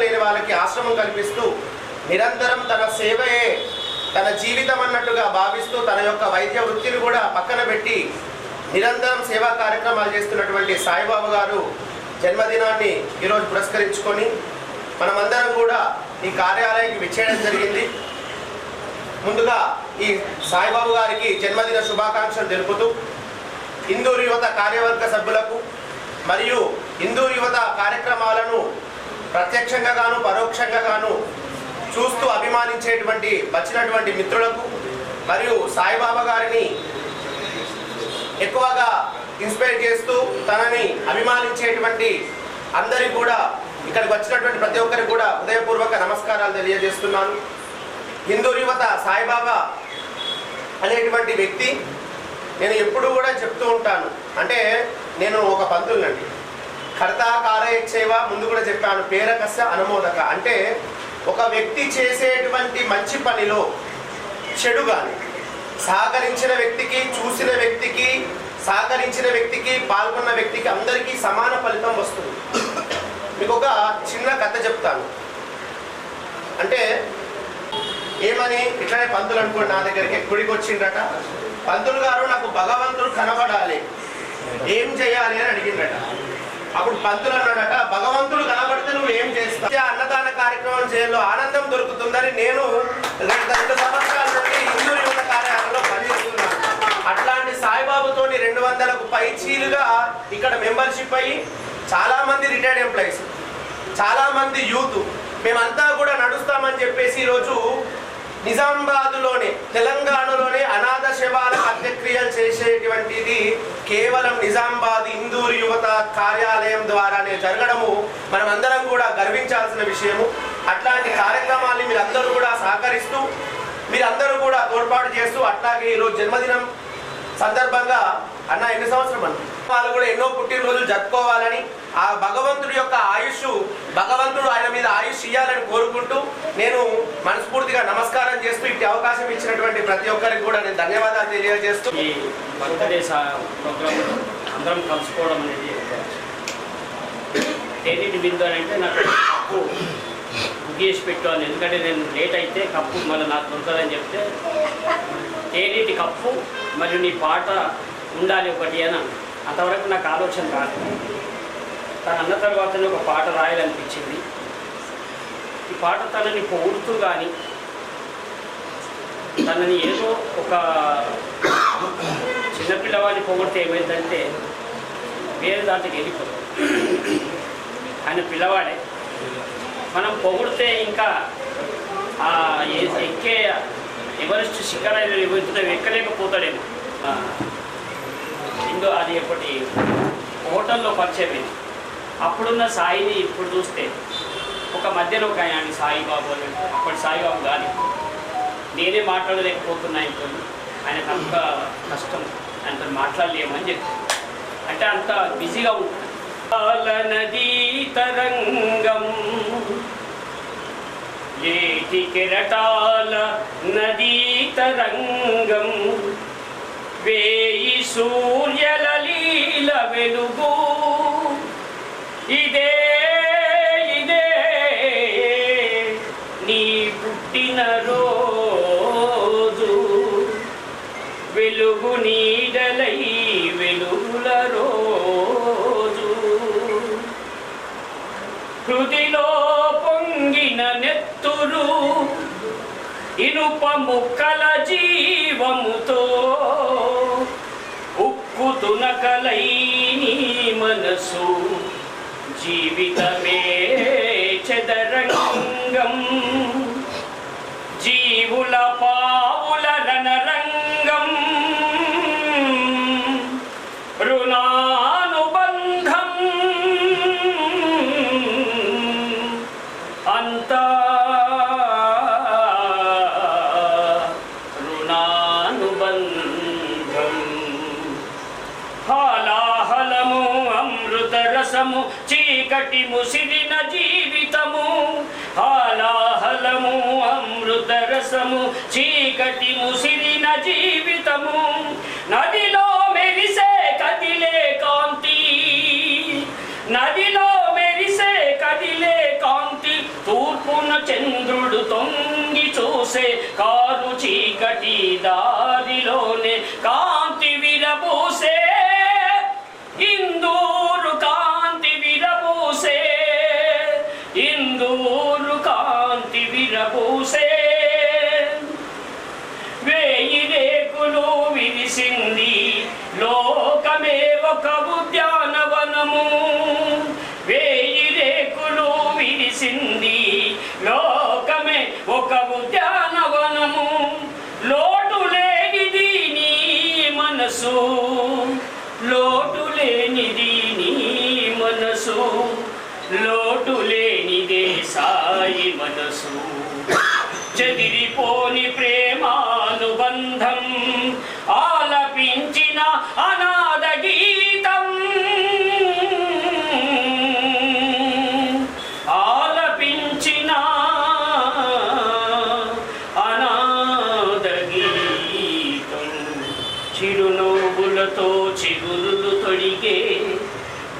లేని వాళ్ళకి ఆశ్రమం కల్పిస్తూ నిరంతరం తన సేవయే తన జీవితం అన్నట్టుగా భావిస్తూ తన యొక్క వైద్య వృత్తిని కూడా పక్కన పెట్టి నిరంతరం సేవా కార్యక్రమాలు చేస్తున్నటువంటి సాయిబాబా గారు జన్మదినాన్ని ఈరోజు పురస్కరించుకొని మనమందరం కూడా ఈ కార్యాలయానికి విచ్చేయడం జరిగింది. ముందుగా ఈ సాయిబాబా గారికి జన్మదిన శుభాకాంక్షలు తెలుపుతూ హిందూరు యువత కార్యవర్గ సభ్యులకు మరియు హిందూరు యువత కార్యక్రమాలను ప్రత్యక్షంగా గాను పరోక్షంగా గాను చూస్తూ అభిమానించేటువంటి వచ్చినటువంటి మిత్రులకు మరియు సాయిబాబా గారిని ఎక్కువగా ఇన్స్పైర్ చేస్తూ తనని అభిమానించేటువంటి అందరికీ కూడా ఇక్కడికి వచ్చినటువంటి ప్రతి ఒక్కరికి కూడా హృదయపూర్వక నమస్కారాలు తెలియజేస్తున్నాను. హిందూ యువత సాయిబాబా అనేటువంటి వ్యక్తి నేను ఎప్పుడు కూడా చెప్తూ ఉంటాను. అంటే నేను ఒక పంతులండి, కర్త కారయచ్చేవ ముందు కూడా చెప్పాను, పేరకస్య అనుమోదక. అంటే ఒక వ్యక్తి చేసేటువంటి మంచి పనిలో చెడు కానీ సహకరించిన వ్యక్తికి, చూసిన వ్యక్తికి, సహకరించిన వ్యక్తికి, పాల్గొన్న వ్యక్తికి అందరికీ సమాన ఫలితం వస్తుంది. మీకు ఒక చిన్న కథ చెప్తాను. అంటే ఏమని ఇట్లానే పంతులు అనుకోండి, నా దగ్గరికి గుడికి వచ్చిండ్రట. పంతులు గారు నాకు భగవంతుడు కనబడాలి, ఏం చేయాలి అని అడిగిందట. అప్పుడు పంతులు అన్నాడట, భగవంతుడు కనబడితే నువ్వు ఏం చేస్తావు? అన్నదాన కార్యక్రమం చేయాలో ఆనందం దొరుకుతుందని నేను 2 సంవత్సరాల నుండి హిందూ యువత కార్యాలయంలో పనిచేస్తున్నాను. అట్లాంటి సాయిబాబుతోని 200కు పైచీలుగా ఇక్కడ మెంబర్షిప్ అయ్యి చాలా మంది రిటైర్డ్ ఎంప్లాయీస్, చాలా మంది యూత్ మేమంతా కూడా నడుస్తామని చెప్పేసి ఈరోజు నిజామాబాద్లోనే తెలంగాణలోనే అనాథ శవాలకు అంత్యక్రియలు చేసేటువంటిది కేవలం నిజామాబాద్ హిందూరు యువత కార్యాలయం ద్వారానే జరగడము మనమందరం కూడా గర్వించాల్సిన విషయము. అట్లాంటి కార్యక్రమాన్ని మీరందరూ కూడా సహకరిస్తూ మీరందరూ కూడా తోడ్పాటు చేస్తూ అట్లాగే ఈరోజు జన్మదినం సందర్భంగా అన్న ఎన్ని సంవత్సరం అన్న వాళ్ళు కూడా ఎన్నో పుట్టినరోజులు జరుపుకోవాలని, ఆ భగవంతుడి యొక్క ఆయుష్ భగవంతుడు ఆయన మీద ఆయుష్ ఇవ్వాలని కోరుకుంటూ నేను మనస్ఫూర్తిగా నమస్కారం చేస్తూ ఇట్టి అవకాశం ఇచ్చినటువంటి ప్రతి ఒక్కరికి కూడా నేను ధన్యవాదాలు తెలియజేస్తూ ఈ బర్త్డే ప్రోగ్రామ్ అందరం కలుసుకోవడం అనేది తేదీ బిందు అని అంటే నాకు కప్పు ముగ్గేసి పెట్టాను. ఎందుకంటే నేను లేట్ అయితే కప్పు మళ్ళీ నాకు దొరకదని చెప్తే తేనీటి కప్పు మరియు నీ పాట ఉండాలి ఒకటి అని అంతవరకు నాకు ఆలోచన రాలేదు. తను అన్న తర్వాతనే ఒక పాట రాయాలనిపించింది. ఈ పాట తనని పొగుడుతూ కానీ తనని ఏదో ఒక చిన్నపిల్లవాడిని పొగిడితే ఏమైందంటే వేరే దాంట్లోకి వెళ్ళిపోతుంది. ఆయన పిల్లవాడే, మనం పొగిడితే ఇంకా ఎక్కే ఎవరెస్ట్ శిఖరాలు ఎక్కలేకపోతాడేమో. ఇందో అది ఎప్పటి హోటల్లో పరిచయం. అప్పుడున్న సాయిని ఇప్పుడు చూస్తే ఒక మధ్యలో ఒక ఆయన సాయిబాబు అప్పటి సాయిబాబు కానీ నేనే మాట్లాడలేకపోతున్నా ఇంట్లో, ఆయనకు అంత కష్టం, ఆయనతో మాట్లాడలేమని చెప్పి అంటే అంత బిజీగా ఉంటుంది. నదీ తరంగం ఏటి కెరటాల నదీ తరంగం వేయి సూర్యల లీల వెలుగు ఇదే ఇదే నీ పుట్టిన రోజు వెలుగు నీడలై వెలుగుల రోజు హృదిలో పొంగిన నెత్తురు ఇనుప ముక్కల జీవముతో ఉక్కు తునకలై నీ మనసు జీవితమే చదరంగం జీవుల పావుల రణరంగం రుణానుబంధం అంతా రుణానుబంధం హాలాహలము అమృత రసము చీకటి ముసిరిన జీవితము హాలాహలము అమృత రసము చీకటి ముసిరిన జీవితము నదిలో మెరిసే కదిలే కాంతి నదిలో మెరిసే కదిలే కాంతి చంద్రుడు తొంగి చూసే కారు చీకటి దారిలోనే కాంతి విరబూసే ఇందూరు కాంతి విరబూసే ఇందూరు కాంతి విరబూసే వేయి రేకులు విరిసింది లోకమే ఒక ఉద్యానవనము వేయి రేకులు విరిసింది లోకమే ఒక ఉద్యానవనము లోటు లేనిది నీ మనసు లోటు లేనిది నీ మనసు లోటు లేనిదే సాయి మనసు చెదిరిపోని ప్రేమానుబంధం ఆలపించిన అనాథ గీతం ఆలపించిన అనాథ గీతం చిరునవ్వులతో చిగురులు తొడిగే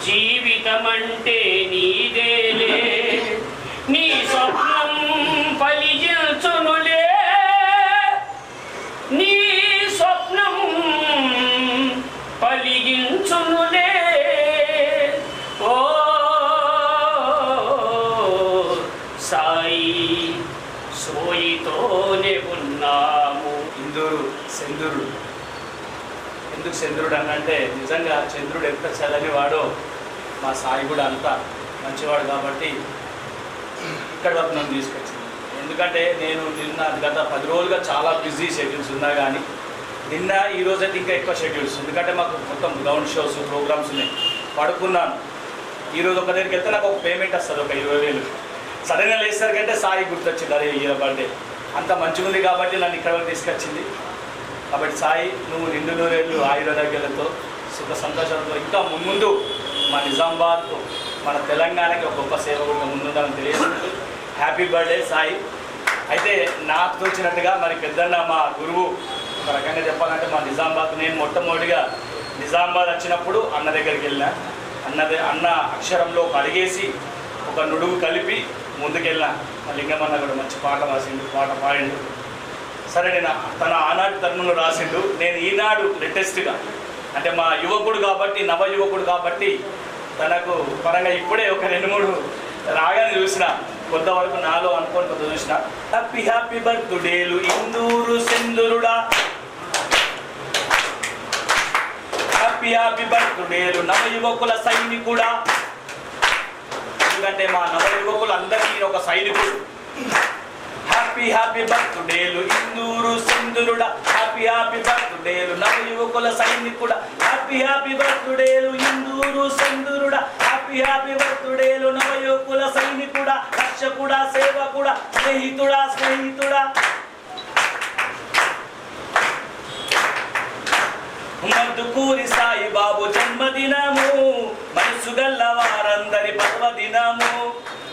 జీవితమంటే నీదేలే నీ స్వప్నం ఫలించునులే నీ స్వప్నం ఫలించునులే ఓ సాయి సోయితోనే ఉన్నాము. ఇందూరు చంద్రుడు. ఎందుకు చంద్రుడు అంటే నిజంగా చంద్రుడు ఎంత చల్లని వాడో మా సాయి కూడా అంత మంచివాడు కాబట్టి ఇక్కడ వరకు నన్ను తీసుకొచ్చింది. ఎందుకంటే నేను నిన్న గత 10 రోజులుగా చాలా బిజీ షెడ్యూల్స్ ఉన్నా కానీ నిన్న ఈ రోజైతే ఇంకా ఎక్కువ షెడ్యూల్స్, ఎందుకంటే మాకు మొత్తం గ్రౌండ్ షోస్ ప్రోగ్రామ్స్ ఉన్నాయి. పడుకున్నాను. ఈరోజు ఒక దగ్గరికి వెళ్తే నాకు ఒక పేమెంట్ వస్తుంది, ఒక 20,000. సడన్గా లేసరికంటే సాయి గుర్తొచ్చింది, అదే ఈ బర్త్డే అంత మంచిగా ఉంది కాబట్టి నన్ను ఇక్కడ వరకు తీసుకొచ్చింది. కాబట్టి సాయి నువ్వు నిండు నూరేళ్ళు ఆయుర్వేదాలతో సుఖ సంతోషాలతో ఇంకా ముందు మా నిజామాబాద్కు మన తెలంగాణకి ఒక గొప్ప సేవకుడిగా ముందుండాలని తెలియజేస్తుంది. Happy birthday Sai. అయితే నాకు తోచినట్టుగా మరి పెద్దన్న మా గురువు ఒక రకంగా చెప్పాలంటే మా నిజామాబాద్ నేను మొట్టమొదటిగా నిజామాబాద్ వచ్చినప్పుడు అన్న దగ్గరికి వెళ్ళినా. అన్న అక్షరంలో ఒక అడిగేసి ఒక నుడుగు కలిపి ముందుకెళ్ళినా. లింగమన్న కూడా మంచి పాట రాసిండు, పాట పాడిండు. సరే నేను తన ఆనాటి తరుణంలో రాసిండు, నేను ఈనాడు లేటెస్ట్గా అంటే మా యువకుడు కాబట్టి నవ యువకుడు కాబట్టి తనకు పరంగా ఇప్పుడే ఒక 2-3 రాగానే చూసిన, కొంతవరకు నాలో అనుకోని కొంత చూసిన. హ్యాపీ హ్యాపీ బర్త్డేలు ఇందూరు చంద్రుడా, హ్యాపీ హ్యాపీ బర్త్డేలు నవ యువకుల సైనికుడా. ఎందుకంటే మా నవ యువకులు అందరికీ ఒక సైనికుడు. హ్యాపీ హ్యాపీ బర్త్డేలు ఇందూరు చంద్రుడా, హ్యాపీ హ్యాపీ బర్త్డేలు నవ యువకుల సైనికుడా, హ్యాపీ హ్యాపీ బర్త్డేలు ఇందూరు చంద్రుడా, హ్యాపీ హ్యాపీ బర్త్డేలు నవ యువకుల సైనికుడా, రక్షకుడా సేవకుడా స్నేహితుడా స్నేహితుడా. మద్దుకూరి సాయిబాబు జన్మదినము మనసు గల్ల వారందరి పర్వదినము.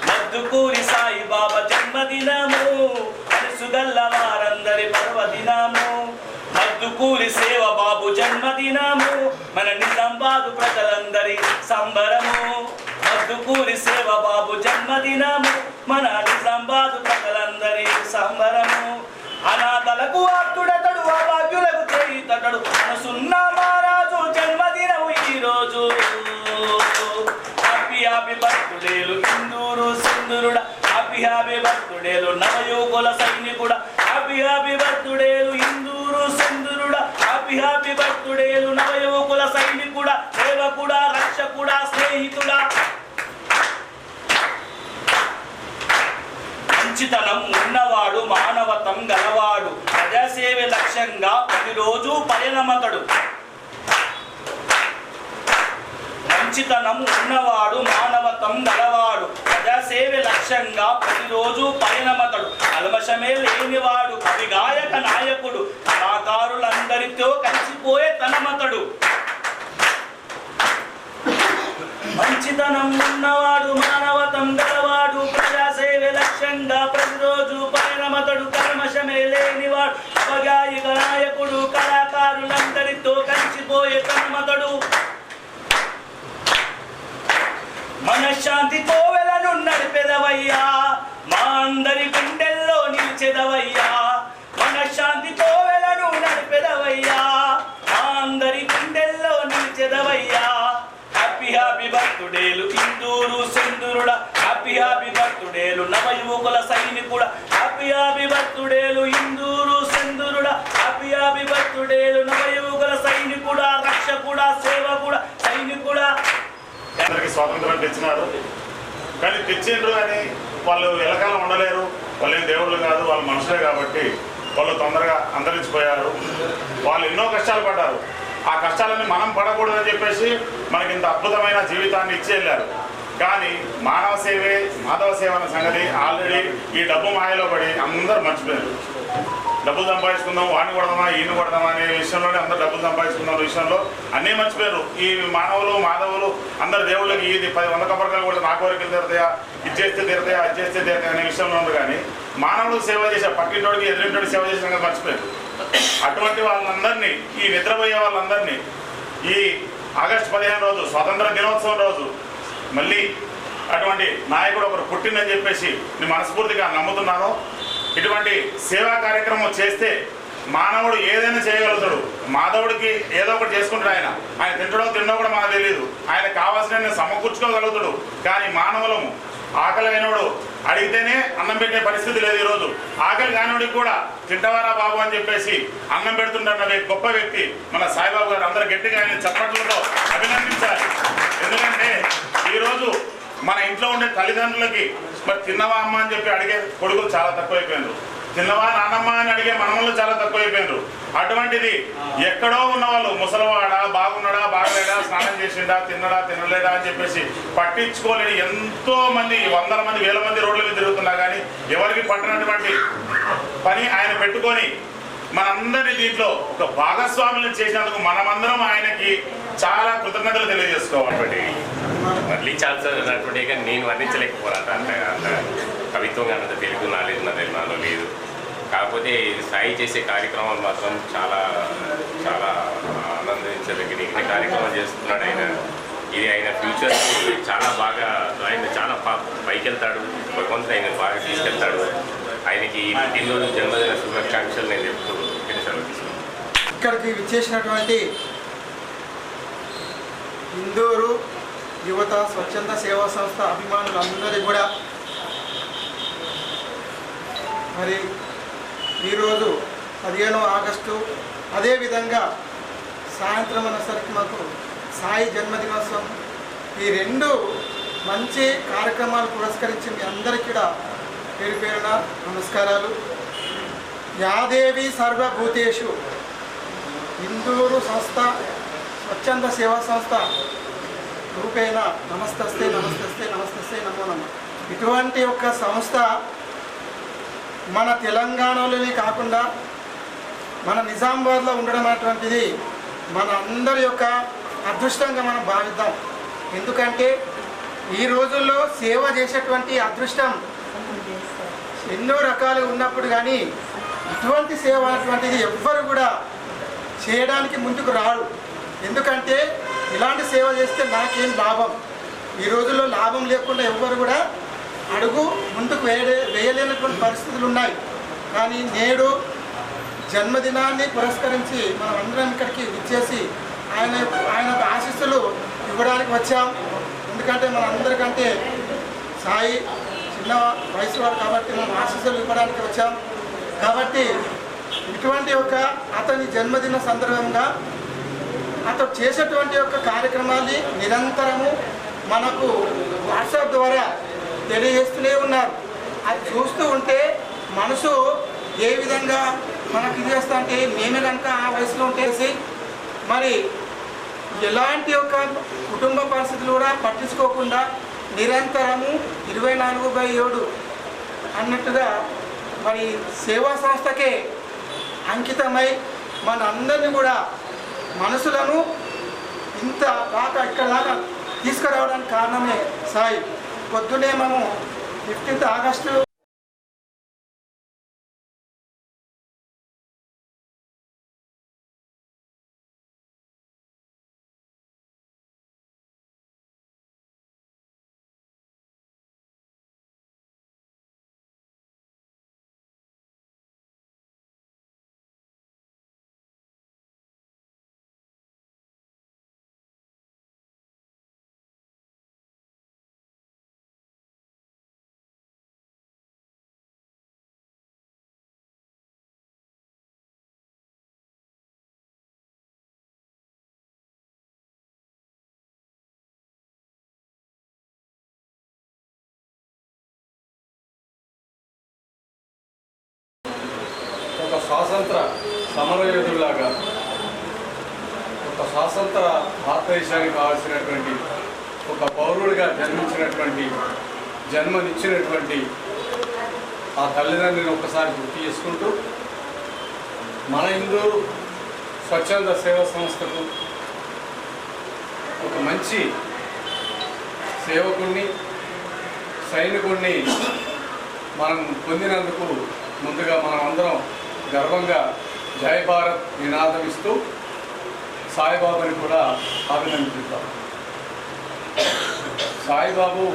మద్దుకూరి సాయిబాబా జన్మదినము మనసు గల్ల వారందరి పర్వదినము. మద్దుకూరి సేవ బాబు జన్మదినము మన నిజామాబాదు ప్రజలందరి సంబరము. మద్దుకూరి సేవ బాబు జన్మదినము మన నిజామాబాదు ప్రజలందరి సంబరము. అనాథలకు ఆప్తుడతడు అభాగ్యులకు చేయుతడు మనసున్న మహారాజు జన్మదినము ఈరోజు. హ్యాపీ హ్యాపీ బర్త్డేలు ఇందూరు చంద్రుడా, హ్యాపీ హ్యాపీ బర్త్డేలు నవయువకుల సైనికుడా, హ్యాపీ హ్యాపీ బర్త్డేలు ఇందూరు చంద్రుడా, హ్యాపీ హ్యాపీ బర్త్డేలు నవయువకుల సైనికుడా సేవకుడా రక్షకుడా స్నేహితుడా. మంచితనం ఉన్నవాడు మానవతం గలవాడు ప్రజాసేవ లక్ష్యంగా ప్రతిరోజు పయనమతడు. మంచితనం ఉన్నవాడు మానవతం గలవాడు ప్రజాసేవ లక్ష్యంగా ప్రతిరోజు పయనమతడు. కల్మషమే లేనివాడు కవి గాయక నాయకుడు కళాకారులందరితో కలిసిపోయే తనమతడు. మంచితనం ఉన్నవాడు మానవతం గలవాడు ప్రజాసేవ లక్ష్యంగా ప్రతిరోజు పయనమతడు. కల్మషమే లేనివాడు అవగాయిక నాయకుడు కళాకారులందరితో కలిసిపోయే తనమతడు. మనశ్శాంతి కోవెలను నడిపెదవయ్యా మా అందరి బర్త్డేలు నవ యువకుల సైనికుడా హ్యాపీ బర్త్డేలు ఇందూరు సెందురుడా హ్యాపీ బర్త్డేలు నవ యువకుల సైనికుడా రక్షకుడా సేవకుడా సైనికుడా. అందరికీ స్వాతంత్రం తెచ్చినారు, కానీ తెచ్చిండ్రు అని వాళ్ళు ఎలకాలం ఉండలేరు. వాళ్ళు ఏం దేవుళ్ళు కాదు, వాళ్ళు మనుషులే కాబట్టి వాళ్ళు తొందరగా అంతరించిపోయారు. వాళ్ళు ఎన్నో కష్టాలు పడ్డారు. ఆ కష్టాలన్నీ మనం పడకూడదని చెప్పేసి మనకి ఇంత అద్భుతమైన జీవితాన్ని ఇచ్చి వెళ్ళారు. కానీ మానవ సేవే మాధవ సేవ అన్న సంగతి ఆల్రెడీ ఈ డబ్బు మాయలో పడి అందరూ మర్చిపోయారు. డబ్బులు సంపాదించుకుందాం, వాడిని కొడదామా ఈయన కొడదామా అనే విషయంలోనే అందరూ డబ్బులు సంపాదించుకుందాం విషయంలో అన్నీ మర్చిపోయారు. ఈ మానవులు మాధవులు అందరు దేవుళ్ళకి ఇది 100 కొబ్బరికాయలు కూడా నా కోరికలు తీరుతాయా, ఇది చేస్తే తీరుతాయా, అది చేస్తే తీరుతాయా అనే విషయంలో ఉంది. కానీ మానవుడు సేవ చేసే పక్కింటోడికి ఎదురింటోడికి సేవ చేసిన సంగతి మర్చిపోయారు. అటువంటి వాళ్ళందరినీ, ఈ నిద్రపోయే వాళ్ళందరినీ ఈ ఆగస్టు 15 రోజు స్వాతంత్ర దినోత్సవం రోజు మళ్ళీ అటువంటి నాయకుడు ఒకరు పుట్టిందని చెప్పేసి నేను మనస్ఫూర్తిగా నమ్ముతున్నాను. ఇటువంటి సేవా కార్యక్రమం చేస్తే మానవుడు ఏదైనా చేయగలుగుతాడు. మాధవుడికి ఏదో ఒకటి చేసుకుంటాడు. ఆయన తింటడో కూడా మనకు తెలియదు. ఆయన కావాల్సిన సమకూర్చుకోగలుగుతాడు. కానీ మానవులము ఆకలి అయినోడు అడిగితేనే అన్నం పెట్టే పరిస్థితి లేదు. ఈరోజు ఆకలి కానివాడికి కూడా తింటవారా బాబు అని చెప్పేసి అన్నం పెడుతుంటున్న గొప్ప వ్యక్తి మన సాయిబాబు గారు. అందరూ గట్టిగా ఆయన చప్పట్లతో అభినందించాలి. ఎందుకంటే ఈరోజు మన ఇంట్లో ఉండే తల్లిదండ్రులకి మరి తిన్నవా అమ్మ అని చెప్పి అడిగే కొడుకులు చాలా తక్కువైపోయినారు. తిన్నవా నాన్నమ్మ అని అడిగే మనములు చాలా తక్కువైపోయినారు. అటువంటిది ఎక్కడో ఉన్న వాళ్ళు ముసలివాడా, బాగున్నాడా, బాగలేడా, స్నానం చేసిండా, తిన్నడా, తినలేడా అని చెప్పేసి పట్టించుకోలేని ఎంతో మంది, వందల మంది, వేల మంది రోడ్ల మీద తిరుగుతున్నా కానీ ఎవరికి పట్టినటువంటి పని ఆయన పెట్టుకొని మనందరి దీంట్లో ఒక భాగస్వాములను చేసినందుకు మనమందరం ఆయనకి చాలా కృతజ్ఞతలు తెలియజేసుకోవాలి. మళ్ళీ ఛాన్స్ అన్నటువంటి కానీ నేను వర్ణించలేకపోరాట. అంత కవిత్వంగా అంత తెలుగు నాలెడ్జ్ నాలో లేదు. కాకపోతే సాయి చేసే కార్యక్రమాలు మాత్రం చాలా చాలా ఆనందించదగిన ఇన్ని కార్యక్రమాలు చేస్తున్నాడు ఆయన. ఇది ఆయన ఫ్యూచర్కి చాలా బాగా, ఆయన చాలా పైకి వెళ్తాడు. భగవంతుడు ఆయన బాగా తీసుకెళ్తాడు. ఆయనకి పుట్టినరోజు జన్మదిన శుభాకాంక్షలు నేను చెప్తూ సెలవు. ఇక్కడికి విచ్చేసినటువంటి ఇందూరు యువత స్వచ్ఛంద సేవా సంస్థ అభిమానులందరికీ కూడా మరి ఈరోజు 15వ ఆగస్టు అదేవిధంగా సాయంత్రం అనేసరికి మాకు సాయి జన్మదినోత్సవం, ఈ 2 మంచి కార్యక్రమాలు పురస్కరించి మీ అందరికీ కూడా పేరు పేరున నమస్కారాలు. యాదేవి సర్వభూతేషు ఇందూరు సంస్థ స్వచ్ఛంద సేవా సంస్థ రూపేణ నమస్తస్తే నమస్తస్తే నమస్తస్తే నమో నమ. ఇటువంటి ఒక సంస్థ మన తెలంగాణలోనే కాకుండా మన నిజామాబాద్లో ఉండడం అటువంటిది మన అందరి యొక్క అదృష్టంగా మనం భావిద్దాం. ఎందుకంటే ఈ రోజుల్లో సేవ చేసేటువంటి అదృష్టం ఎన్నో రకాలు ఉన్నప్పుడు కానీ ఇటువంటి సేవ అటువంటిది ఎవ్వరు కూడా చేయడానికి ముందుకు రాడు. ఎందుకంటే ఇలాంటి సేవ చేస్తే నాకేం లాభం, ఈ రోజుల్లో లాభం లేకుండా ఎవ్వరు కూడా అడుగు ముందుకు వేయలేనటువంటి పరిస్థితులు ఉన్నాయి. కానీ నేడు జన్మదినాన్ని పురస్కరించి మనం అందరం ఇక్కడికి విచ్చేసి ఆయన ఆశీస్సులు ఇవ్వడానికి వచ్చాం. ఎందుకంటే మన అందరికంటే సాయి చిన్న వయసు వాడు కాబట్టి మనం ఆశీస్సులు ఇవ్వడానికి వచ్చాం. కాబట్టి ఇటువంటి ఒక అతని జన్మదిన సందర్భంగా అతను చేసేటువంటి యొక్క కార్యక్రమాన్ని నిరంతరము మనకు వాట్సాప్ ద్వారా తెలియజేస్తూనే ఉన్నారు. అది చూస్తూ ఉంటే మనసు ఏ విధంగా మనకు ఇది చేస్తా అంటే మేమే కనుక ఆ వయసులో ఉంటేసి మరి ఎలాంటి యొక్క కుటుంబ పరిస్థితులు కూడా పట్టించుకోకుండా నిరంతరము 24/7 అన్నట్టుగా మరి సేవా సంస్థకే అంకితమై మన అందరినీ కూడా మనసులను ఇంత దాకా ఇక్కడ దాకా తీసుకురావడానికి కారణమే సాయి. పొద్దునే మేము 15th ఆగస్టు స్వాతంత్ర సమరయోధుల్లాగా ఒక స్వాతంత్ర భారతదేశానికి కావాల్సినటువంటి ఒక పౌరుడిగా జన్మనిచ్చినటువంటి ఆ తల్లిదండ్రులను ఒక్కసారి గుర్తు చేసుకుంటూ మన హిందూ స్వచ్ఛంద సేవా సంస్థకు ఒక మంచి సేవకుణ్ణి సైనికుణ్ణి మనం పొందినందుకు ముందుగా మనం అందరం గర్వంగా జై భారత్ నినాదం ఇస్తూ సాయిబాబాని కూడా అభినందిస్తాం. సాయిబాబు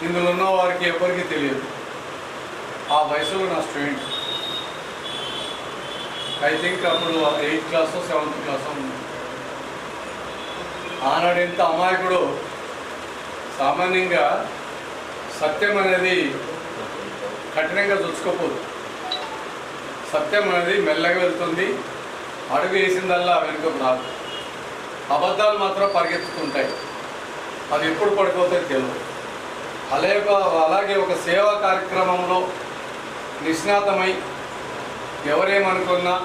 ఇందులో ఉన్న వారికి ఎవరికి తెలియదు. ఆ వయసులో నా స్టూడెంట్, ఐ థింక్ అప్పుడు 8th క్లాసో 7th క్లాసో ఉంది. ఆనాడు ఎంత అమాయకుడు. సామాన్యంగా సత్యం అనేది కఠినంగా చూసుకోపోదు. సత్యం అనేది మెల్లగా వెళ్తుంది, అడుగు వేసిందల్లా వెనుకకు రాదు. అబద్ధాలు మాత్రం పరిగెత్తుతుంటాయి, అది ఎప్పుడు పడిపోతే తెలియదు. అలాగే ఒక సేవా కార్యక్రమంలో నిష్ణాతమై ఎవరేమనుకున్నా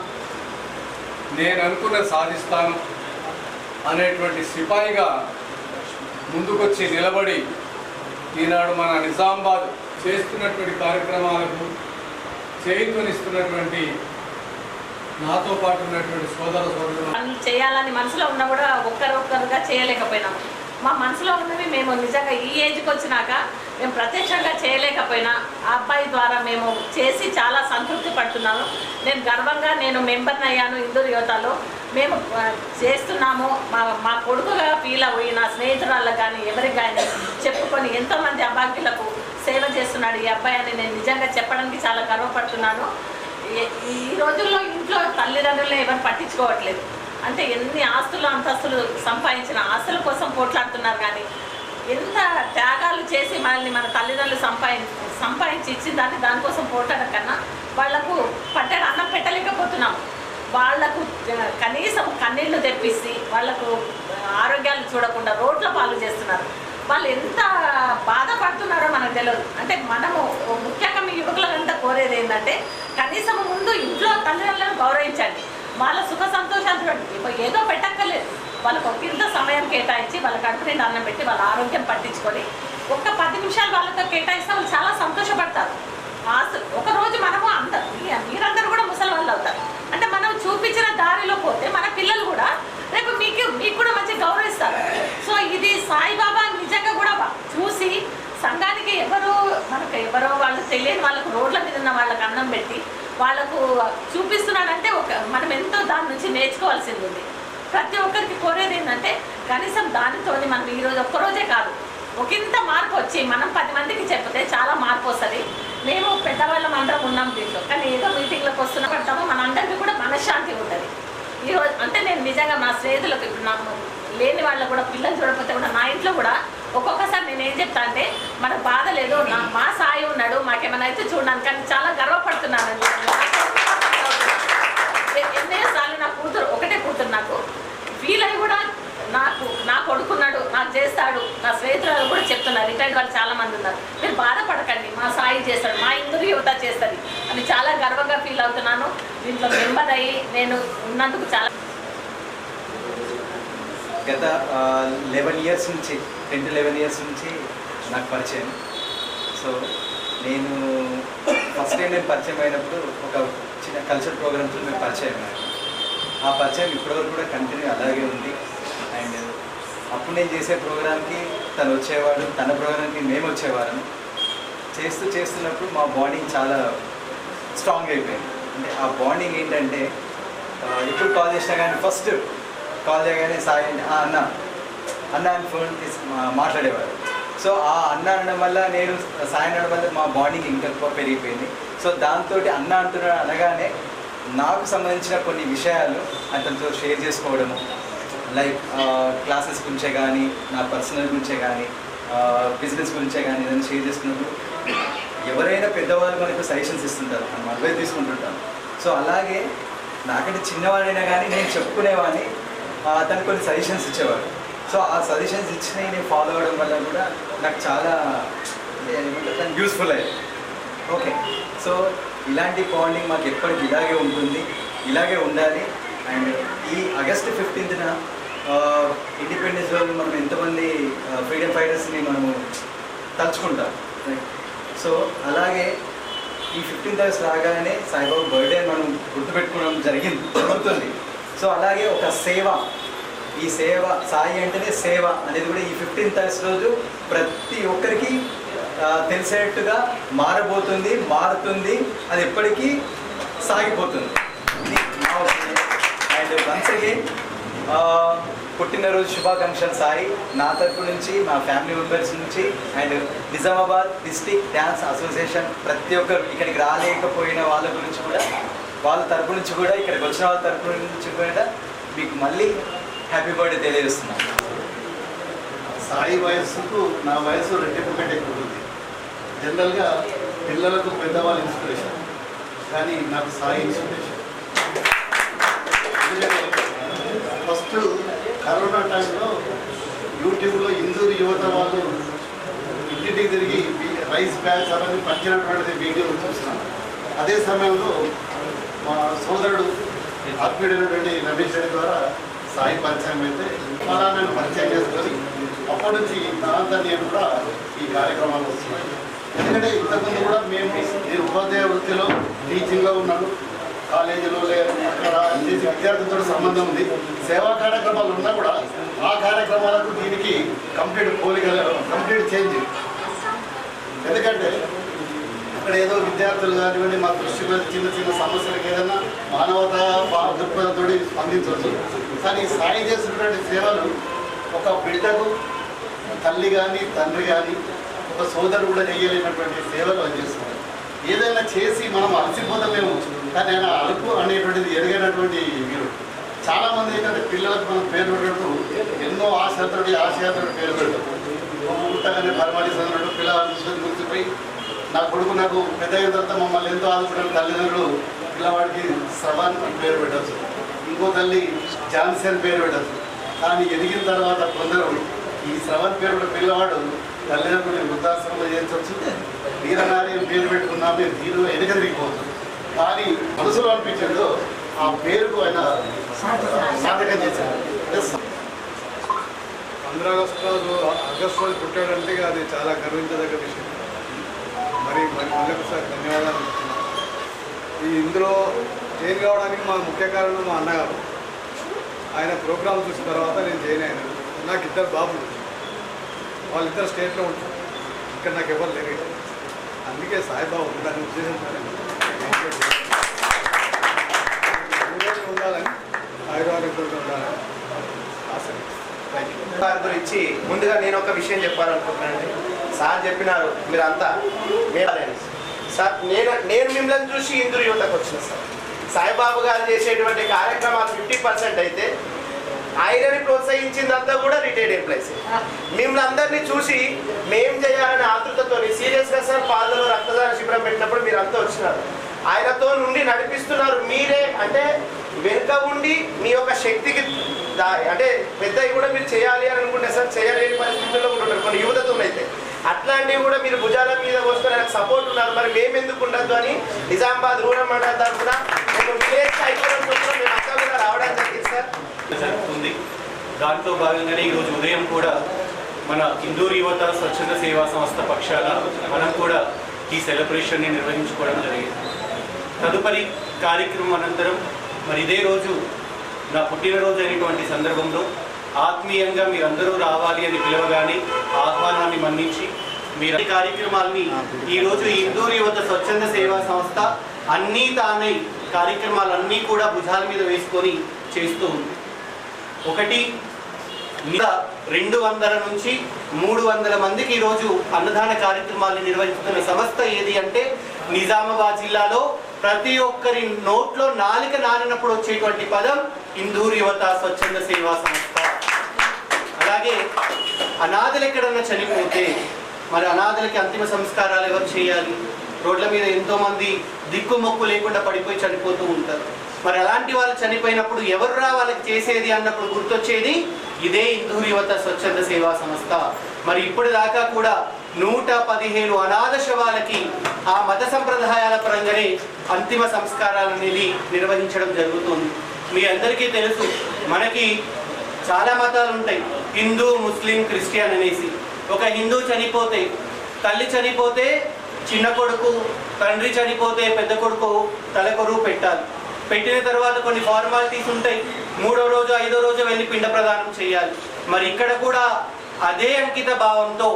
నేను అనుకున్నది సాధిస్తాను అనేటువంటి సిపాయిగా ముందుకొచ్చి నిలబడి ఈనాడు మన నిజామాబాద్ చేస్తున్నటువంటి కార్యక్రమాలకు చేయూతనిస్తున్నటువంటి నాతో పాటు ఉన్నటువంటి సోదరులు చేయాలని మనసులో ఉన్నా కూడా ఒక్కరొక్కరుగా చేయలేకపోయినాం. మా మనసులో ఉన్నవి మేము నిజంగా ఈ ఏజ్కి వచ్చినాక మేము ప్రత్యక్షంగా చేయలేకపోయినా ఆ అబ్బాయి ద్వారా మేము చేసి చాలా సంతృప్తి పడుతున్నాను. నేను గర్వంగా మెంబర్ని అయ్యాను హిందూ యువతలో. మేము చేస్తున్నాము. మా కొడుకుగా ఫీల్ అయ్యి నా స్నేహితురాళ్ళకు కానీ ఎవరికి కానీ చెప్పుకొని ఎంతోమంది అభాగ్యులకు సేవ చేస్తున్నాడు ఈ అబ్బాయి అని నేను నిజంగా చెప్పడానికి చాలా గర్వపడుతున్నాను. ఈ రోజుల్లో ఇంట్లో తల్లిదండ్రులను ఎవరు పట్టించుకోవట్లేదు. అంటే ఎన్ని ఆస్తులు అంతస్తులు సంపాదించిన ఆస్తుల కోసం పోట్లాడుతున్నారు, కానీ ఎంత త్యాగాలు చేసి మనల్ని మన తల్లిదండ్రులు సంపాదించి ఇచ్చిన దానికోసం పోట్లాడడం కన్నా వాళ్లకు పట్టెడు అన్నం పెట్టలేకపోతున్నాము. వాళ్లకు కనీసం కన్నీళ్లు తెప్పిసి వాళ్లకు ఆరోగ్యాలు చూడకుండా రోడ్ల పాలు చేస్తున్నారు. వాళ్ళు ఎంత బాధపడుతున్నారో మనకు తెలియదు. అంటే మనము ముఖ్యంగా మీ యువకులంతా కోరేది ఏంటంటే కనీసం ముందు ఇంట్లో తల్లిదండ్రులను గౌరవించండి. వాళ్ళ సుఖ సంతోషాలు చూడండి. ఏదో పెట్టక్కర్లేదు, వాళ్ళకు ఒక ఇంత సమయం కేటాయించి వాళ్ళ కడుపు నిండా అన్నం పెట్టి వాళ్ళ ఆరోగ్యం పట్టించుకొని ఒక్క 10 నిమిషాలు వాళ్ళతో కేటాయిస్తే వాళ్ళు చాలా సంతోషపడతారు. ఒకరోజు మనము మీరందరూ కూడా ముసలి వాళ్ళు అవుతారు. అంటే మనం చూపించిన దారిలో పోతే మన పిల్లలు కూడా రేపు మీకు కూడా మంచి గౌరవిస్తారు. సో ఇది సాయిబాబా నిజంగా కూడా చూసి సంఘానికి ఎవరో వాళ్ళు తెలియని వాళ్ళకు రోడ్ల మీద ఉన్న వాళ్ళకి అన్నం పెట్టి వాళ్ళకు చూపిస్తున్నాడంటే మనం ఎంతో దాని నుంచి నేర్చుకోవాల్సింది ఉంది. ప్రతి ఒక్కరికి కోరేది ఏంటంటే కనీసం దానితో మనం ఈరోజు ఒక్కరోజే కాదు ఒకంత మార్పు వచ్చి మనం 10 మందికి చెప్తే చాలా మార్పు వస్తుంది. మేము పెద్దవాళ్ళం అందరం ఉన్నాం దీంట్లో, కానీ ఏదో మీటింగ్లకు వస్తున్నా పడతామో మన అందరికీ కూడా మనశ్శాంతి ఉంటుంది. ఈరోజు అంటే నేను నిజంగా నా స్నేహితులకు ఇప్పుడు నాకు లేని వాళ్ళకు కూడా పిల్లలు చూడకపోతే కూడా నా ఇంట్లో కూడా ఒక్కొక్కసారి నేను ఏం చెప్తా అంటే మనకు బాధ లేదు, మా సాయి ఉన్నాడు, మాకేమైనా అయితే చూడడానికి కానీ చాలా గర్వపడుతున్నానండి. ఎన్నోసార్లు నా కూతురు ఒకటే కూతురు నాకు ఫీల్ అయ్యి కూడా నా కొడుకున్నాడు, నాకు చేస్తాడు. నా స్నేహితులు కూడా చెప్తున్నారు, రిటైర్డ్ వాళ్ళు చాలా మంది ఉన్నారు, మీరు బాధపడకండి, మా సాయి చేస్తాడు, మా హిందూ యువత చేస్తుంది అని చాలా గర్వంగా ఫీల్ అవుతున్నాను. దీంట్లో మెంబర్ అయ్యి నేను ఉన్నందుకు చాలా. గత 11 years నుంచి 10 to 11 years నుంచి నాకు పరిచయం. సో నేను ఫస్ట్ టైం పరిచయం అయినప్పుడు ఒక చిన్న కల్చరల్ ప్రోగ్రామ్స్లో మేము పరిచయం అయ్యాను. ఆ పరిచయం ఇప్పటివరకు కూడా కంటిన్యూ అలాగే ఉంది. అండ్ అప్పుడు నేను చేసే ప్రోగ్రామ్కి తను వచ్చేవాడు, తన ప్రోగ్రామ్కి మేము వచ్చేవాళ్ళం. చేస్తున్నప్పుడు మా బాండింగ్ చాలా స్ట్రాంగ్ అయిపోయింది. అంటే ఆ బాండింగ్ ఏంటంటే ఎప్పుడు కాల్ చేసినా కానీ ఫస్ట్ కాల్ చేయగానే సాయి అన్న అని ఫోన్ తీసి మాట్లాడేవారు. సో ఆ అన్న అనడం వల్ల నేను సాయి అనడం వల్ల మా బాండింగ్ ఇంకా ఎక్కువ పెరిగిపోయింది. సో దాంతో అన్న అంటున్నాడు అనగానే నాకు సంబంధించిన కొన్ని విషయాలు అతనితో షేర్ చేసుకోవడము, లైక్ క్లాసెస్ గురించే కానీ, నా పర్సనల్ గురించే కానీ, బిజినెస్ గురించే కానీ ఏదైనా షేర్ చేసుకున్నప్పుడు ఎవరైనా పెద్దవాళ్ళు మనకు సజెషన్స్ ఇస్తుంటారు, మనం అడ్వైస్ తీసుకుంటుంటాం. సో అలాగే నాకంటే చిన్నవాడైనా కానీ నేను చెప్పుకునేవాడిని, అతను కొన్ని సజెషన్స్ ఇచ్చేవాడు. సో ఆ సజెషన్స్ ఇచ్చినవి నేను ఫాలో అవ్వడం వల్ల కూడా నాకు చాలా యూస్ఫుల్ అయ్యాయి. ఓకే, సో ఇలాంటి బాండింగ్ మాకు ఎప్పటికీ ఇలాగే ఉంటుంది, ఇలాగే ఉండాలి. అండ్ ఈ ఆగస్ట్ 15న ఇండిపెండెన్స్ రోజు మనం ఎంతమంది ఫ్రీడమ్ ఫైటర్స్ని మనము తలుచుకుంటాం. సో అలాగే ఈ 15th ఆగస్ట్ రాగానే సాయిబాబా బర్త్డే మనం గుర్తుపెట్టుకోవడం జరుగుతుంది. సో అలాగే ఒక సేవ, ఈ సేవ సాయి అంటేనే సేవ అనేది కూడా ఈ 15th ఆగస్ట్ రోజు ప్రతి ఒక్కరికి తెలిసేట్టుగా మారుతుంది, అది ఎప్పటికీ సాగిపోతుంది. అండ్ వన్స్ అగైన్ పుట్టినరోజు శుభాకాంక్షలు సాయి, నా తరపు నుంచి, మా ఫ్యామిలీ మెంబర్స్ నుంచి, and Nizamabad district dance association ప్రతి ఒక్కరు ఇక్కడికి రాలేకపోయిన వాళ్ళ గురించి కూడా, వాళ్ళ తరపు నుంచి కూడా, ఇక్కడికి వచ్చిన వాళ్ళ తరపు నుంచి కూడా మీకు మళ్ళీ హ్యాపీ బర్త్డే తెలియజేస్తున్నాను. సాయి వయస్సుకు నా వయసు రెట్టింపు కంటే ఎక్కువ ఉంటుంది. జనరల్గా పిల్లలకు పెద్దవాళ్ళ ఇన్స్పిరేషన్, కానీ నాకు సాయి ఇన్స్పిరేషన్. ఫస్ట్ కరోనా టైంలో యూట్యూబ్లో ఇందూరు యువత వాళ్ళు ఇంటింటికి తిరిగి రైస్ బ్యాగ్స్ అవన్నీ పంచినటువంటి వీడియోలు చూస్తున్నాను. అదే సమయంలో మా సోదరుడు ఆత్మీయుడైనటువంటి రమేష్ రెడ్డి ద్వారా సాయి పరిచయం అయితే అలా నేను పరిచయం చేసుకొని అప్పటి నుంచి దాంతో నేను కూడా ఈ కార్యక్రమాలు వస్తున్నాయి. ఎందుకంటే ఇంతకుముందు కూడా నేను ఉపాధ్యాయ వృత్తిలో టీచింగ్లో ఉన్నాను, కాలేజీలో అక్కడ చేసి విద్యార్థులతో సంబంధం ఉంది. సేవా కార్యక్రమాలు ఉన్నా కూడా ఆ కార్యక్రమాలకు దీనికి కంప్లీట్ చేంజ్. ఎందుకంటే అక్కడ ఏదో విద్యార్థులు కానివ్వండి మా దృష్టిలో చిన్న చిన్న సమస్యలకు ఏదైనా మానవతా దృక్పథంతో స్పందించవచ్చు. కానీ సాయి చేసినటువంటి సేవలు ఒక బిడ్డకు తల్లి కానీ తండ్రి కానీ ఒక సోదరుడు కూడా చేయలేనటువంటి సేవలు అని చేస్తున్నారు. ఏదైనా చేసి మనం అలసిపోతామేమో, కానీ ఆయన అలుపు అనేటువంటిది ఎదిగినటువంటి వీరు. చాలామంది ఏంటంటే పిల్లలకు మనం పేరు పెట్టినప్పుడు ఎన్నో ఆశయాత్రుడు పేరు పెడతాం. పుట్టగానే పరమాలిస్తున్నట్టు పిల్లవాడిని గుర్తుపోయి నా కొడుకు నాకు పెద్ద అయిన తర్వాత మమ్మల్ని ఎంతో ఆదుకుంటున్న తల్లిదండ్రులు పిల్లవాడికి శ్రవణ్ అని పేరు పెట్టచ్చు, ఇంకో తల్లి ఝాన్సీ అని పేరు పెట్టచ్చు. కానీ ఎదిగిన తర్వాత కొందరు ఈ శ్రవణ్ పేరు పెట్టిన పిల్లవాడు తల్లిదండ్రులు వృద్ధాశ్రమంలో చేర్చవచ్చు, వీరనారి పేరు పెట్టుకున్నామే దీనిలో ఎనకదిరిగిపోవచ్చు. కానీ మనసులో అనిపించాడు ఆ పేరుకు ఆయన సాధకం చేశాడు. 15 ఆగస్టు రోజు పుట్టాడంటే అది చాలా గర్వించదగ్గ విషయం. మరి మళ్ళొకసారి ధన్యవాదాలు చెప్తున్నాను. ఇందులో జైన్ కావడానికి మా ముఖ్య కారణం మా అన్నగారు. ఆయన ప్రోగ్రామ్ చూసిన తర్వాత నేను జైన్ అయినాను. నాకు 2 బాబులు, వాళ్ళిద్దరు స్టేట్లో ఉంటారు, ఇక్కడ నాకు ఎవరు లేరు. అందుకే సాయిబాబా ఉండాలని ఉద్దేశంతో ఉండాలని, ఆయుర్వేదంతో ఉండాలని ఆశ. సార్ గురించి ముందుగా నేను ఒక విషయం చెప్పాలనుకుంటున్నానండి. సార్ చెప్పినారు మీరంతా మేడాలని. సార్ నేను మిమ్మల్ని చూసి ఇందూరు యువతకు వచ్చిన సాయిబాబు గారు చేసేటువంటి కార్యక్రమాలు 50% అయితే ఆయనని ప్రోత్సహించిందంతా కూడా రిటైర్డ్ ఎంప్లాయీస్. మిమ్మల్ని అందరినీ చూసి మేం చేయాలనే ఆతృతతో సీరియస్గా సార్ పాలలో రక్తదాన శిబిరం పెట్టినప్పుడు మీరు అంతా వచ్చినారు, ఆయనతో నుండి నడిపిస్తున్నారు మీరే. అంటే వెనుక ఉండి మీ యొక్క శక్తికి అంటే పెద్దవి కూడా మీరు చేయాలి అని అనుకుంటే సార్ చేయలేని పరిస్థితుల్లో ఉంటున్నారు కొన్ని యువతతో అయితే. అట్లాంటివి కూడా మీరు భుజాల మీద పోసుకొని ఆయనకు సపోర్ట్ ఉన్నారు. మరి మేము ఎందుకు ఉండద్దు అని నిజామాబాద్ రూరల్ మండలం తరఫున మేము విలేజ్ అయిపోవడం కోసం మేము అంతా కూడా రావడం జరిగింది సార్. జరుగుతుంది. దాంట్లో భాగంగానే ఈరోజు ఉదయం కూడా మన ఇందూరు యువత స్వచ్ఛంద సేవా సంస్థ పక్షాన మనం కూడా ఈ సెలబ్రేషన్ని నిర్వహించుకోవడం జరిగింది. తదుపరి కార్యక్రమం అనంతరం మరి ఇదే రోజు నా పుట్టినరోజు అయినటువంటి సందర్భంలో ఆత్మీయంగా మీరందరూ రావాలి అని పిలవగానే ఆహ్వానాన్ని మన్నించి మీరు ఈ కార్యక్రమాల్ని ఈరోజు ఇందూరు యువత స్వచ్ఛంద సేవా సంస్థ అన్నీ తానై కార్యక్రమాలన్నీ కూడా భుజాల మీద వేసుకొని చేస్తూ ఉంది. ఒకటి 200 నుంచి 300 మందికి ఈరోజు అన్నదాన కార్యక్రమాలను నిర్వహిస్తున్న సంస్థ ఏది అంటే నిజామాబాద్ జిల్లాలో ప్రతి ఒక్కరి నోట్లో నాలుక నానినప్పుడు వచ్చేటువంటి పదం ఇందూరు యువత స్వచ్ఛంద సేవా సంస్థ. అలాగే అనాథలు ఎక్కడన్నా చనిపోతే మరి అనాథలకి అంతిమ సంస్కారాలు ఎవరు చేయాలి? రోడ్ల మీద ఎంతోమంది దిక్కుమొక్కు లేకుండా పడిపోయి చనిపోతూ ఉంటారు. మరి అలాంటి వాళ్ళు చనిపోయినప్పుడు ఎవరు వాళ్ళకి చేసేది అన్నప్పుడు గుర్తొచ్చేది ఇదే ఇందూరు యువత స్వచ్ఛంద సేవా సంస్థ. మరి ఇప్పటిదాకా కూడా 115 అనాథ శవాలకి ఆ మత సంప్రదాయాల పరంగానే అంతిమ సంస్కారాలు అనేది నిర్వహించడం జరుగుతుంది. మీ అందరికీ తెలుసు, మనకి చాలా మతాలు ఉంటాయి, హిందూ, ముస్లిం, క్రిస్టియన్ అనేసి. ఒక హిందూ చనిపోతే, తల్లి చనిపోతే చిన్న కొడుకు, తండ్రి చనిపోతే పెద్ద కొడుకు తలకొరువు పెట్టాలి. పెట్టిన తర్వాత కొన్ని ఫార్మాలిటీస్ ఉంటాయి. 3వ రోజు 5వ రోజు వెళ్ళి పిండ ప్రదానం చేయాలి. మరి ఇక్కడ కూడా అదే అంకిత భావంతో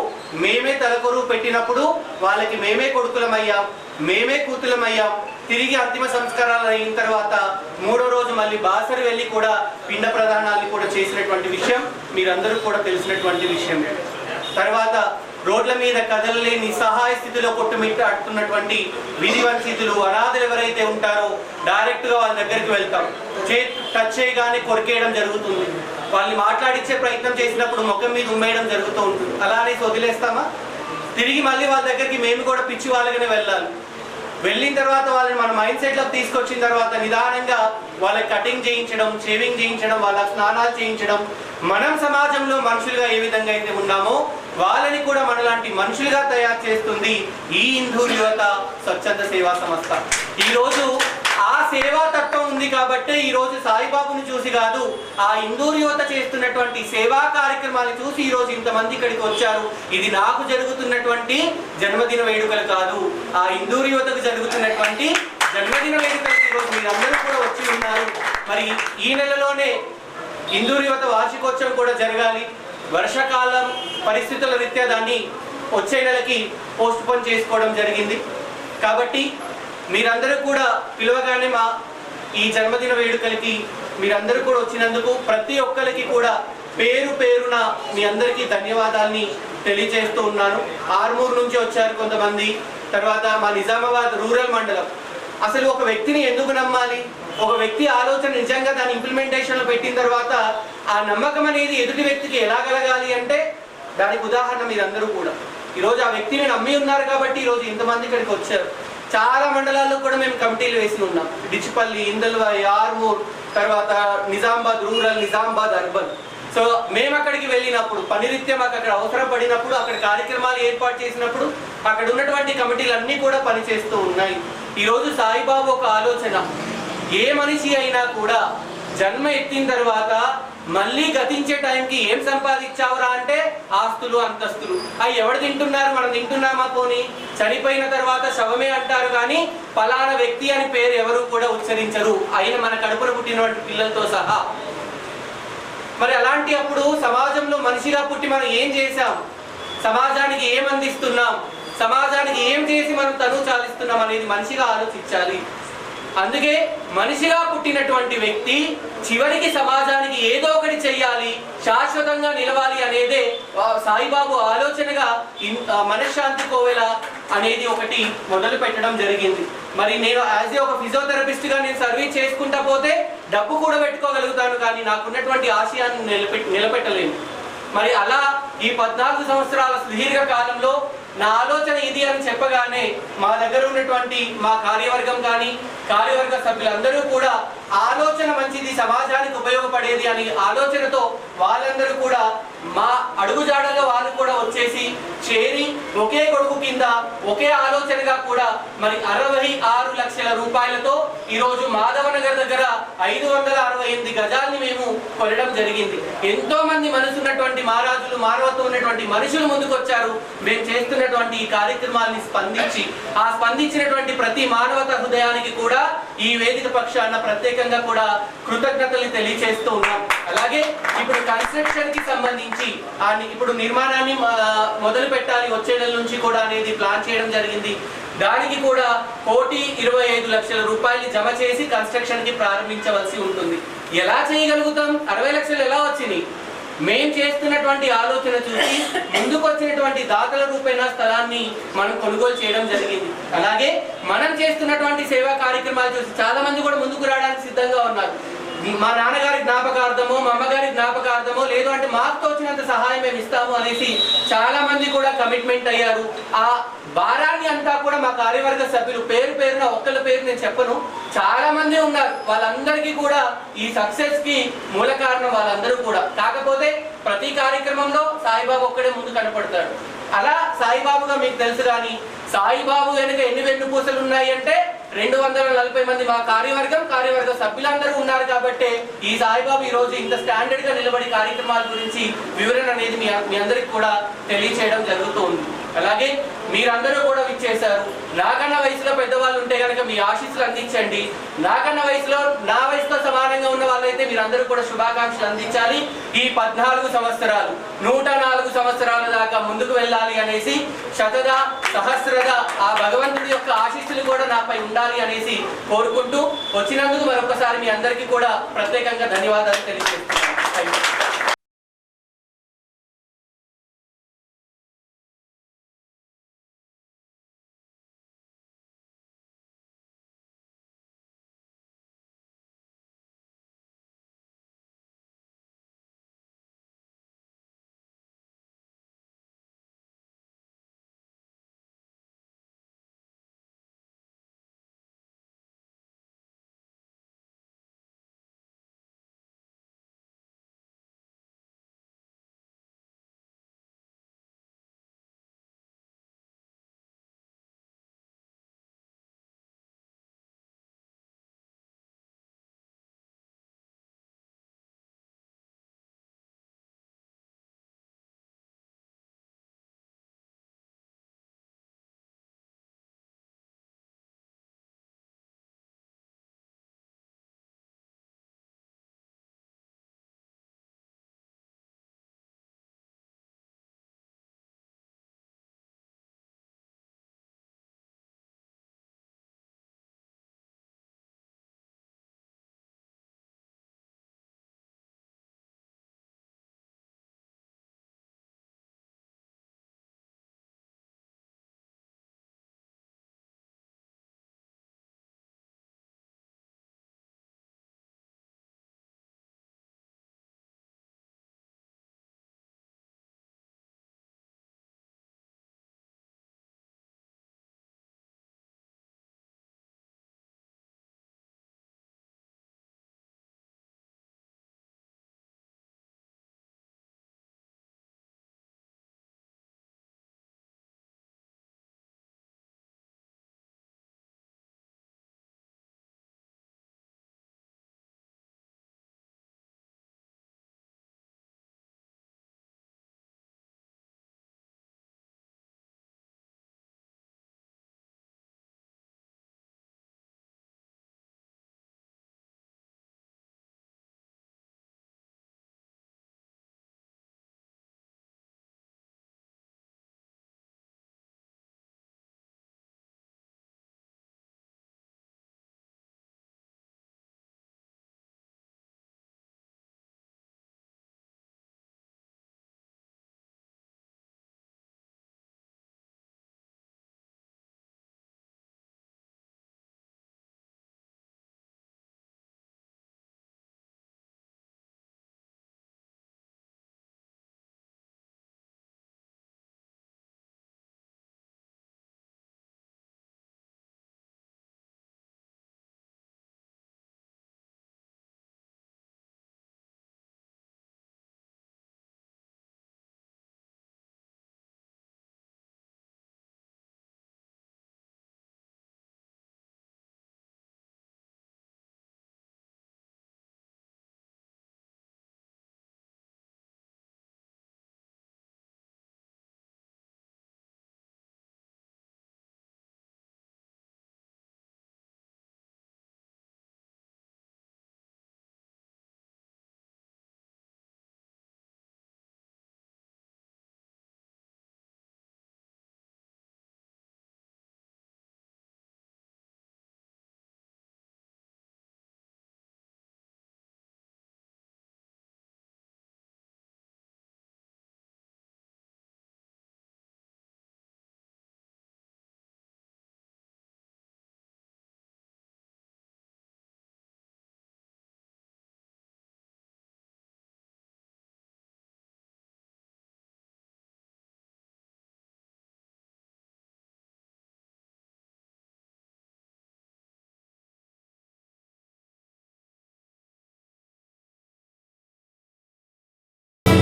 మేమే తలకొరువు పెట్టినప్పుడు వాళ్ళకి మేమే కొడుకులమయ్యాం, మేమే కూతులమయ్యాం. తిరిగి అంతిమ సంస్కారాలు అయిన తర్వాత 3వ రోజు మళ్ళీ బాసరి వెళ్ళి కూడా పిండ ప్రదానాన్ని కూడా చేసినటువంటి విషయం మీరందరూ కూడా తెలిసినటువంటి విషయం. తర్వాత రోడ్ల మీద కదలలేని నిస్సహాయ స్థితిలో కొట్టుమిట్టాడుతున్నటువంటి విధి వంచితులు, అనాథలు ఎవరైతే ఉంటారో డైరెక్ట్గా వాళ్ళ దగ్గరికి వెళ్తాం. టచ్ చేయగానే కొరికేయడం జరుగుతుంది. వాళ్ళని మాట్లాడించే ప్రయత్నం చేసినప్పుడు ముఖం మీద ఉమ్మేయడం జరుగుతూ ఉంటుంది. అలానే వదిలేస్తామా? తిరిగి మళ్ళీ వాళ్ళ దగ్గరికి మేము కూడా పిచ్చి వాళ్ళగానే వెళ్ళాలి. వెళ్ళిన తర్వాత వాళ్ళని మన మైండ్ సెట్లోకి తీసుకొచ్చిన తర్వాత నిదానంగా వాళ్ళకి కటింగ్ చేయించడం, షేవింగ్ చేయించడం, వాళ్ళ స్నానాలు చేయించడం. మనం సమాజంలో మనుషులుగా ఏ విధంగా అయితే ఉన్నామో వాళ్ళని కూడా మనలాంటి మనుషులుగా తయారు చేస్తుంది ఈ ఇందూర్ యువత స్వచ్ఛంద సేవా సంస్థ. ఈరోజు ఆ సేవా తత్వం ఉంది కాబట్టి ఈరోజు సాయిబాబుని చూసి కాదు, ఆ ఇందూర్ యువత చేస్తున్నటువంటి సేవా కార్యక్రమాలను చూసి ఈరోజు ఇంతమంది ఇక్కడికి వచ్చారు. ఇది నాకు జరుగుతున్నటువంటి జన్మదిన వేడుకలు కాదు, ఆ ఇందూర్ యువతకు జరుగుతున్నటువంటి జన్మదిన వేడుకలకు ఈరోజు మీరందరూ కూడా వచ్చి ఉన్నారు. మరి ఈ నెలలోనే ఇందూర్ యువత వార్షికోత్సవం కూడా జరగాలి. వర్షాకాలం పరిస్థితుల రీత్యా దాన్ని వచ్చే నెలకి పోస్ట్ పోన్ చేసుకోవడం జరిగింది. కాబట్టి మీరందరూ కూడా పిలవగానే మా ఈ జన్మదిన వేడుకలకి మీరందరూ కూడా వచ్చినందుకు ప్రతి ఒక్కరికి కూడా పేరు పేరున మీ అందరికీ ధన్యవాదాలని తెలియజేస్తూ ఉన్నాను. ఆర్మూర్ నుంచి వచ్చారు కొంతమంది, తర్వాత మా నిజామాబాద్ రూరల్ మండలం. అసలు ఒక వ్యక్తిని ఎందుకు నమ్మాలి? ఒక వ్యక్తి ఆలోచన నిజంగా దాని ఇంప్లిమెంటేషన్లో పెట్టిన తర్వాత ఆ నమ్మకం అనేది ఎదుటి వ్యక్తికి ఎలా కలగాలి అంటే దానికి ఉదాహరణ మీరందరూ కూడా ఈరోజు ఆ వ్యక్తిని నమ్మి ఉన్నారు కాబట్టి ఈరోజు ఇంతమంది ఇక్కడికి వచ్చారు. చాలా మండలాల్లో కూడా మేము కమిటీలు వేసి ఉన్నాం. డిచ్చిపల్లి, ఇందల్వాయి, ఆర్మూర్, తర్వాత Nizamabad rural, Nizamabad urban. So మేము అక్కడికి వెళ్ళినప్పుడు పనిరీత్యా మాకు అక్కడ అవసరం పడినప్పుడు, అక్కడ కార్యక్రమాలు ఏర్పాటు చేసినప్పుడు అక్కడ ఉన్నటువంటి కమిటీలు అన్నీ కూడా పనిచేస్తూ ఉన్నాయి. ఈరోజు సాయిబాబు ఒక ఆలోచన, ఏ మనిషి అయినా కూడా జన్మ ఎత్తిన తర్వాత మళ్ళీ గతించే టైంకి ఏం సంపాదించావురా అంటే ఆస్తులు, అంతస్తులు. అవి ఎవరు తింటున్నారు? మనం తింటున్నామా? పోనీ చనిపోయిన తర్వాత శవమే అంటారు కానీ ఫలానా వ్యక్తి అని పేరు ఎవరు కూడా ఉచ్చరించరు, అయిన మన కడుపున పుట్టినటువంటి పిల్లలతో సహా. మరి అలాంటి అప్పుడు సమాజంలో మనిషిగా పుట్టి మనం ఏం చేశాం, సమాజానికి ఏం అందిస్తున్నాం, సమాజానికి ఏం చేసి మనం తను చాలిస్తున్నాం అనేది మనిషిగా ఆలోచించాలి. అందుకే మనిషిగా పుట్టినటువంటి వ్యక్తి చివరికి సమాజానికి ఏదో ఒకటి చెయ్యాలి, శాశ్వతంగా నిలవాలి అనేదే సాయిబాబు ఆలోచనగా మనశ్శాంతి కోవెల అనేది ఒకటి మొదలు పెట్టడం జరిగింది. మరి నేను యాజ్ ఏ ఒక ఫిజియోథెరపిస్ట్గా నేను సర్వీస్ చేసుకుంటా పోతే డబ్బు కూడా పెట్టుకోగలుగుతాను, కానీ నాకున్నటువంటి ఆశయాన్ని నిలబెట్టలేను. మరి అలా ఈ 14 సంవత్సరాల సుదీర్ఘ కాలంలో నా ఆలోచన ఇది అని చెప్పగానే మా దగ్గర ఉన్నటువంటి మా కార్యవర్గం కానీ కార్యవర్గ సభ్యులందరూ కూడా ఆలోచన మంచిది, సమాజానికి ఉపయోగపడేది అని ఆలోచనతో వాళ్ళందరూ కూడా మా అడుగుజాడగా వాళ్ళు కూడా వచ్చేసి చేరి ఒకే కొడుకు కింద ఒకే ఆలోచనగా కూడా మరి 66 లక్షల రూపాయలతో ఈరోజు మాధవనగర్ దగ్గర 568 గజాల్ని మేము కొనడం జరిగింది. ఎంతో మంది మనసున్నటువంటి మహారాజులు, మానవత్వం ఉన్నటువంటి మనుషులు ముందుకొచ్చారు. మేము చేస్తున్నటువంటి ఈ కార్యక్రమాన్ని స్పందించినటువంటి ప్రతి మానవత హృదయానికి కూడా ఈ వేదిక పక్షాన ప్రత్యేకంగా కూడా కృతజ్ఞతలు తెలియజేస్తూ ఉన్నాం. అలాగే ఇప్పుడు కన్స్ట్రక్షన్ కి సంబంధించి ఇప్పుడు నిర్మాణాన్ని మొదలు పెట్టాలి వచ్చే నెల నుంచి కూడా అనేది ప్లాన్ చేయడం జరిగింది. దానికి కూడా 1,25,00,000 రూపాయలు జమ చేసి కన్స్ట్రక్షన్ కి ప్రారంభించవలసి ఉంటుంది. ఎలా చేయగలుగుతాం? 60 లక్షలు ఎలా వచ్చినాయి? మేం చేస్తున్నటువంటి ఆలోచన చూసి ముందుకు వచ్చినటువంటి దాతల రూపేణ స్థలాన్ని మనం కొనుగోలు చేయడం జరిగింది. అలాగే మనం చేస్తున్నటువంటి సేవా కార్యక్రమాలు చూసి చాలా మంది కూడా ముందుకు రావడానికి సిద్ధంగా ఉన్నారు. మా నాన్నగారి జ్ఞాపకార్థమో మా అమ్మగారి జ్ఞాపకార్థమో లేదు అంటే మాకు తోచినంత సహాయం మేము ఇస్తాము అనేసి చాలా మంది కూడా కమిట్మెంట్ అయ్యారు. ఆ భారాన్ని అంతా కూడా మా కార్యవర్గ సభ్యులు పేరు పేరున ఒక్కళ్ళ పేరు నేను చెప్పను, చాలా మంది ఉన్నారు. వాళ్ళందరికీ కూడా ఈ సక్సెస్ కి మూల కారణం వాళ్ళందరూ కూడా. కాకపోతే ప్రతి కార్యక్రమంలో సాయిబాబు ఒక్కడే ముందు కనపడతాడు. అలా సాయిబాబుగా మీకు తెలుసు కానీ సాయిబాబు వెనుక ఎన్ని వెన్నుపూసలు ఉన్నాయి అంటే 240 మంది మా కార్యవర్గ సభ్యులందరూ ఉన్నారు కాబట్టి ఈ సాయిబాబు ఈ రోజు ఇంత స్టాండర్డ్ గా నిలబడి కార్యక్రమాల గురించి వివరణ అనేది మీ అందరికి కూడా తెలియచేయడం జరుగుతుంది. అలాగే మీరందరూ కూడా విచ్చేశారు. నాకన్నా వయసులో పెద్దవాళ్ళు ఉంటే కనుక మీ ఆశీస్సులు అందించండి. నాకన్నా వయసులో నా వయసుతో సమానంగా ఉన్న వాళ్ళైతే మీరందరూ కూడా శుభాకాంక్షలు అందించాలి. ఈ 14 సంవత్సరాలు 104 సంవత్సరాల దాకా ముందుకు వెళ్ళాలి అనేసి శతదా సహస్రదా ఆ భగవంతుడి యొక్క ఆశీస్సులు కూడా నాపై ఉండాలి అనేసి కోరుకుంటూ వచ్చినందుకు మరొకసారి మీ అందరికీ కూడా ప్రత్యేకంగా ధన్యవాదాలు తెలియజేస్తున్నాను.